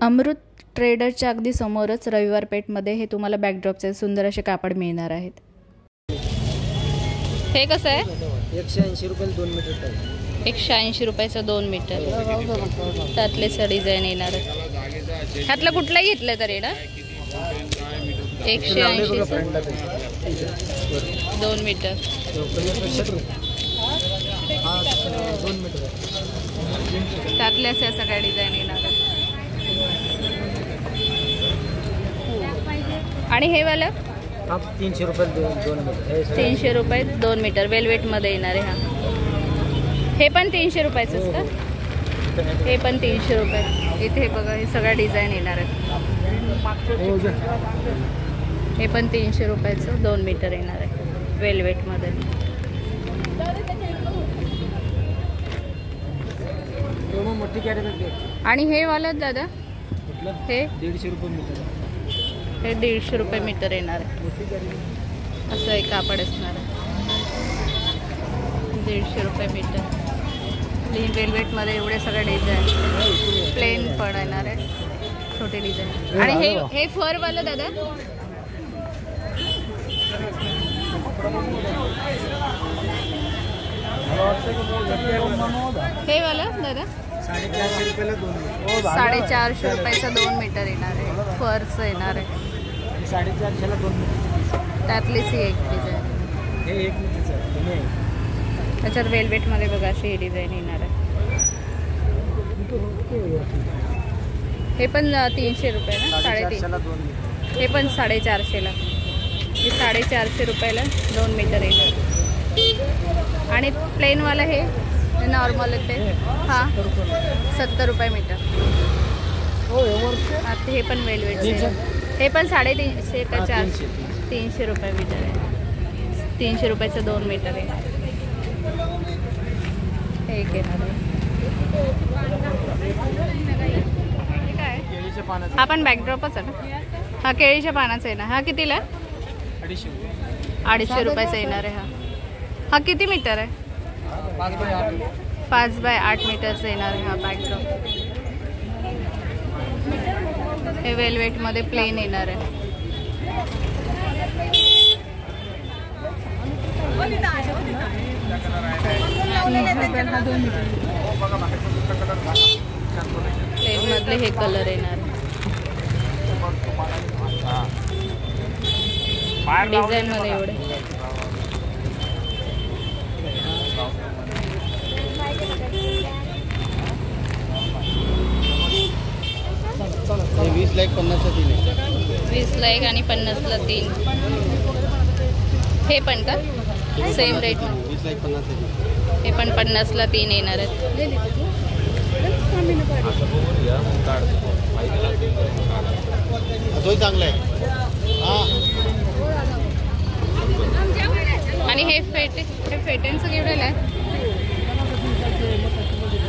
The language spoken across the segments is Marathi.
अमृत ट्रेडरच्या अगदी समोरच रविवार पेठमध्ये हे तुम्हाला बॅकड्रॉपचे सुंदर असे कापड मिळणार आहेत. हे कसं आहे? 180 रुपये 2 मीटर. 180 रुपयाचं 2 मीटर. त्यातले डिझाईन येणार आहेत. ह्यातलं कुठलंही घेतलं तरी ना 180 2 मीटर. त्यातले असे सगळ्या डिझाईन येणार आहेत. आणि हे वाला 300 रुपये 2 मीटर. 300 रुपये 2 मीटर वेलवेटमध्ये येणार आहे. हा हे पण 300 रुपयाचंच का? हे पण 300 रुपये. इथे बघा हे सगळ्या डिझाईन येणार आहेत. हे पण 300 रुपयाचं 2 मीटर येणार आहे वेलवेटमध्ये. आणि हे वालं दादा हे 150 रुपये मीटर. हे 150 रुपये मीटर येणार आहे. असं एक कापड असणार आहे. 150 रुपये मीटर. वेलवेटमध्ये एवढे सगळे डिझाईन प्लेन पण येणार आहे छोटे डिझाईन. आणि हे फरवालं दादा हे वाला दादा 450 रुपयाचं 2 मीटर येणार आहे. फरचं येणार आहे. 450ला 2 मीटर. त्यातलीच ही एक डिझाईन. हे 1 मीटरचं आहे. त्याच्यात वेलवेटमध्ये बघा अशी ही डिझाईन येणार आहे. हे पण 300 रुपये ना 350. हे पण 450ला. हे 450 रुपयाला 2 मीटर येणार. आणि प्लेनवाला हे नॉर्मल येते हां 70 रुपये मीटर. आता हे पण वेलवेटचे. हे पण 350 का 400. 300 रुपये मीटर आहे. 300 रुपयाचं 2 मीटर आहे. हे एक येणार आहे. हा पण बॅकड्रॉपच आहे ना. हा केळीच्या पानाचा आहे ना. हा कितीला? 250 रुपयाचा येणार आहे. हा किती मीटर आहे? 5 बाय 8 मीटरचा येणार आहे हा बॅकड्रॉप. हे वेलवेटमध्ये प्लेन येणार आहे. प्लेन मधले हे कलर येणार. डिझाईन मध्ये एवढे. हे 20 ला 1 50ला 3 आहे. 20 ला 1 आणि 50ला 3. हे पण का सेम रेट? 20 ला 1 50ला 3. हे पण 50ला 3 येणार आहेत. तो चांगला आहे. आणि हे फेट्यांचं केवढं आहे?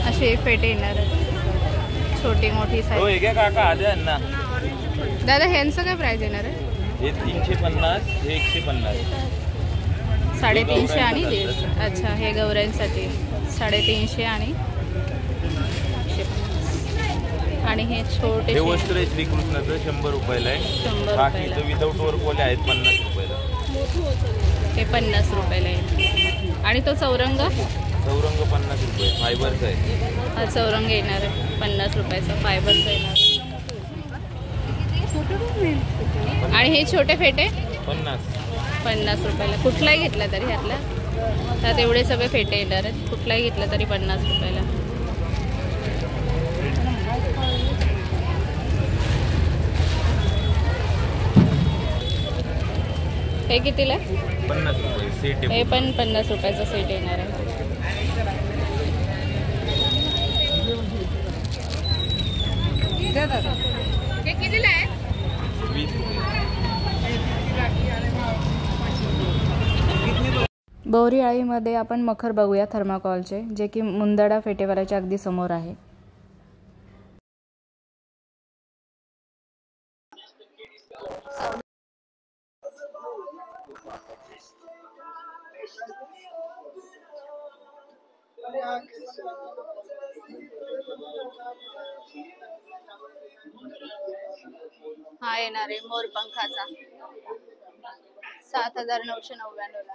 असे फेटे येणार आहेत. छोटी मोठी साईज. दादा ह्यांचं काय प्राइस येणार आहे? हे 350. हे 150. 350 आणि 150. अच्छा हे गौऱ्यांसाठी 350 आणि 150. आणि हे छोटे हे वस्त्र आहे श्रीकृष्णाचं 100 रुपयाला आहे. 100 बाकी रुपयाला. विदाऊट वर्कवाले आहेत 50 रुपयाला. हे 50 रुपयाला आहे. आणि तो चौरंग 50 रुपये फायबरचा आहे. हा चौरंग येणार आहे 50 रुपयाचा फायबरचा येणार. आणि हे छोटे फेटे 50 रुपयाला. कुठलाही घेतला तरी ह्यातला त्यात एवढे सगळे फेटे येणार आहेत. कुठलाही घेतला तरी 50 रुपयाला. हे कितीला? 50 रुपये सेट. हे पण 50 रुपयाचा सेट येणार आहे. हे कितीला आहे? 20 रुपये. बोरीआळीमध्ये आपण मखर बघूया थर्माकॉलचे, जे की मुंदडा फेटेवाल्याच्या अगदी समोर आहे. हा येणार आहे मोरपंखाचा 7,999 ला.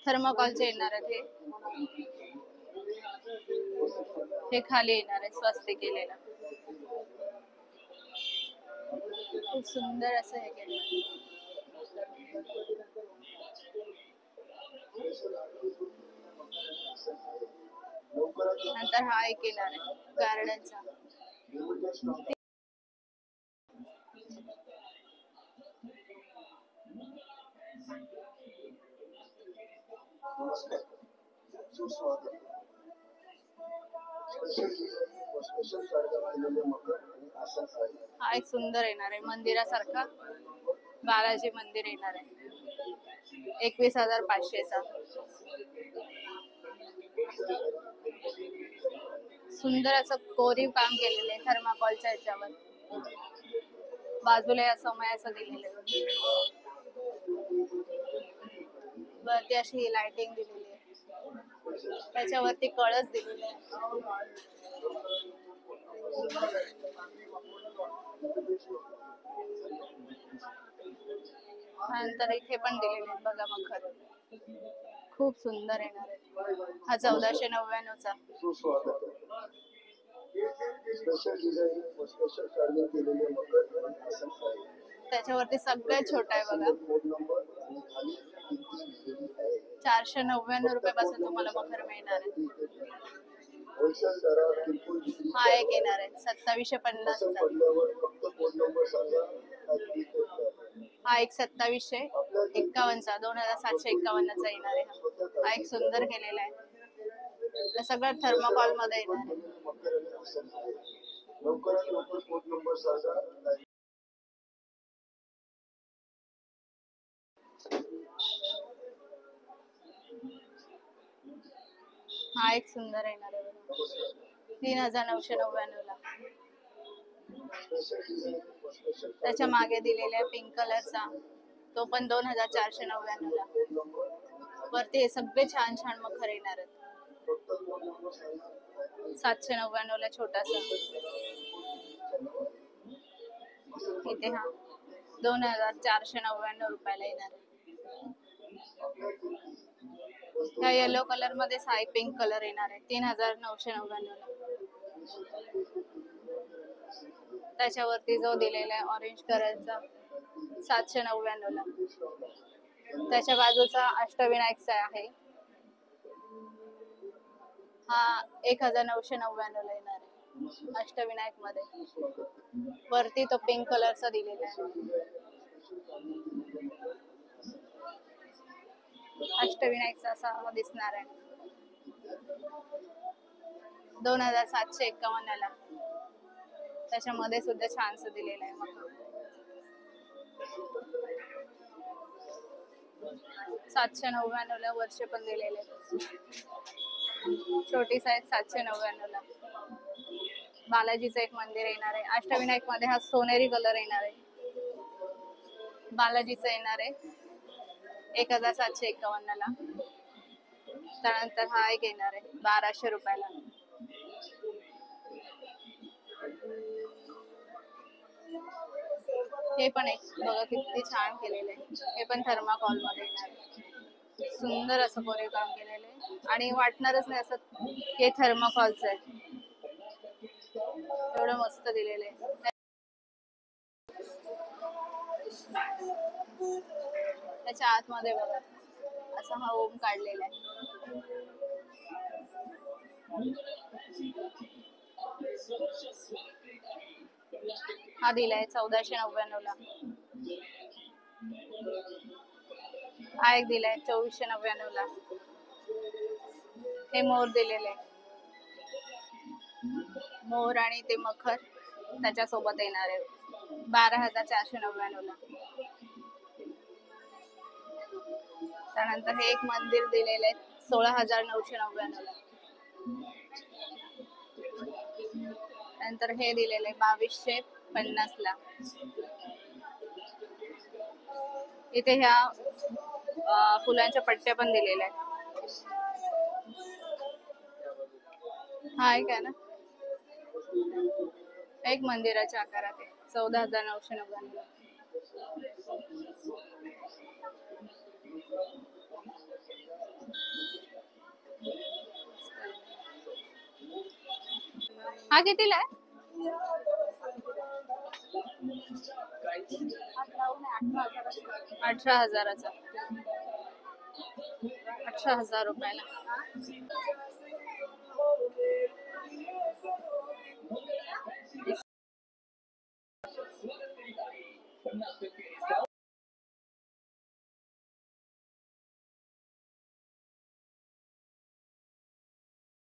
थर्माकॉलचे येणार आहेत हे खाली येणार आहे स्वस्त केलेलं. खूप सुंदर असं हे केलं. नंतर हा एक येणार आहे गार्डनचा. हा एक सुंदर येणार आहे मंदिरासारखा बालाजी मंदिर येणार आहे 21,500 चा. सुंदर असं कोरीव काम केलेलं आहे थर्माकॉलच्या ह्याच्यावर. बाजूला समयाचं दिलेलं आहे. वरती अशी लाइटिंग दिलेली आहे त्याच्यावरती कळस दिलेले आहे. नंतर इथे पण दिलेले आहेत बघा मखर. खूप सुंदर येणार आहे. हा 1499 चा. त्याच्यावरती सगळ्यात छोटा आहे बघा. 499 रुपयापासून तुम्हाला मखर मिळणार आहे. हा एक येणार आहे 2750 चा. हा एक 2751 चा 2751 चा येणार आहे. हा एक सुंदर केलेला आहे. सगळं थर्माकॉल मध्ये येणार आहे. हा एक सुंदर येणार आहे 3,999 ला. त्याच्या मागे दिलेला आहे पिंक कलरचा तो पण 2,499 ला. वरती हे सगळे छान छान मखर येणार आहेत. 799 ला छोटासा. इथे हा 2,499 रुपयाला येणार आहे. ह्या येलो कलर मध्ये साई पिंक कलर येणार आहे 3,999 ला. त्याच्यावरती जो दिलेला आहे ऑरेंज कलरचा 799 ला. त्याच्या बाजूचा अष्टविनायकचा आहे हा 1,999 ला येणार आहे अष्टविनायक मध्ये. वरती तो पिंक कलरचा दिलेला आहे. अष्टविनायकचा असा दिसणार आहे 2,751 ला. त्याच्यामध्ये सुद्धा छानस दिलेलं आहे मग 799 ला. वर्ष पण दिलेले छोटी साईज 799 ला. बालाजीचं एक मंदिर येणार आहे. अष्टविनायक मध्ये हा सोनेरी कलर येणार आहे. बालाजीचं येणार आहे 1,751 ला. त्यानंतर हा एक येणार आहे 1,200 रुपयाला. हे पण एक बघा किती छान केलेलं आहे. हे पण थर्माकॉल मध्ये येणार आहे. सुंदर असं कोरीव काम केलेलं आहे आणि वाटणारच नाही असं हे थर्माकॉलचं आहे. एवढं मस्त दिलेलं आहे. त्याच्या आतमध्ये बघा असा हा ओम काढलेला आहे. हा दिलाय 1,499 ला. हा एक दिलाय 2,499 ला. हे मोर दिलेले मोर आणि ते मखर त्याच्यासोबत येणार आहे 12,499 ला. त्यानंतर हे एक मंदिर दिलेलं आहे 16,999 ला. नंतर हे दिलेलं आहे 2,250 ला. इथे ह्या फुलांच्या पट्ट्या पण दिलेल्या आहेत. हा एक आहे ना एक मंदिराच्या आकारात आहे. 14,999. हा कितीला आहे? 18,000चा. 18,000 रुपयाला.